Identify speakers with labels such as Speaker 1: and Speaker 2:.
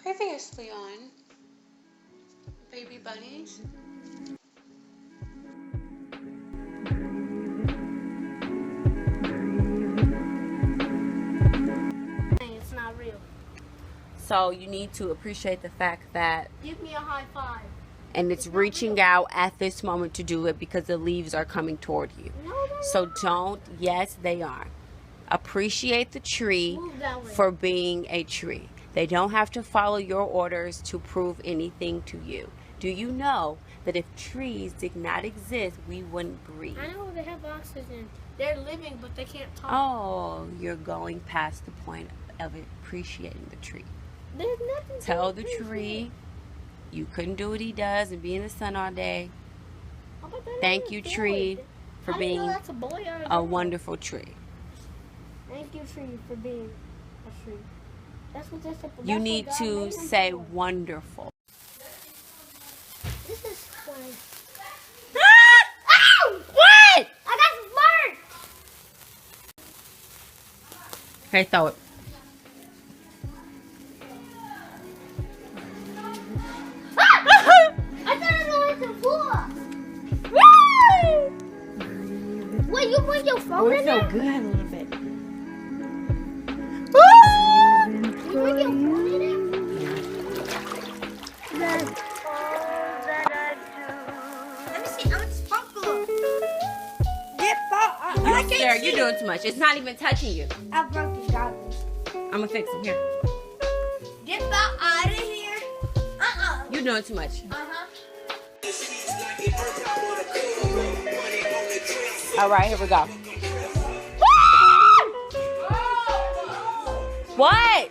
Speaker 1: Previously on Baby Bunnies.
Speaker 2: It's not real.
Speaker 3: So you need to appreciate the fact that,
Speaker 2: Give me a high five.
Speaker 3: and it's reaching out at this moment to do it because the leaves are coming toward you.
Speaker 2: No, they're
Speaker 3: So
Speaker 2: not.
Speaker 3: don't, yes, they are. Appreciate the tree
Speaker 2: Move that way.
Speaker 3: for being a tree. They don't have to follow your orders to prove anything to you. Do you know that if trees did not exist, we wouldn't breathe?
Speaker 2: I know they have oxygen. They're living, but they can't talk.
Speaker 3: Oh, you're going past the point of appreciating the tree.
Speaker 2: There's nothing. to
Speaker 3: Tell the
Speaker 2: appreciate.
Speaker 3: tree you couldn't do what he does and be in the sun all day.
Speaker 2: How about that
Speaker 3: Thank
Speaker 2: little
Speaker 3: you,
Speaker 2: boy?
Speaker 3: tree, for
Speaker 2: How do you know
Speaker 3: being
Speaker 2: that's a boy or
Speaker 3: a
Speaker 2: girl?
Speaker 3: wonderful tree.
Speaker 2: Thank you, tree, for being a tree. That's what they're supposed.
Speaker 3: You need to say wonderful.
Speaker 2: This is fun.
Speaker 3: Ow! What?
Speaker 2: I got some bird.
Speaker 3: Okay, throw it.
Speaker 2: I thought it was the floor. Wait, you put your phone
Speaker 3: Oh,
Speaker 2: in
Speaker 3: it's
Speaker 2: there?
Speaker 3: so good a little bit.
Speaker 2: You put your phone in there? That's all that I do. Let me see. I'm a sparkler.
Speaker 3: You're doing too much. It's not even touching you.
Speaker 2: I broke the goggles.
Speaker 3: I'm gonna fix them here.
Speaker 2: Get out of here.
Speaker 3: You're doing too much. All right, here we go. What?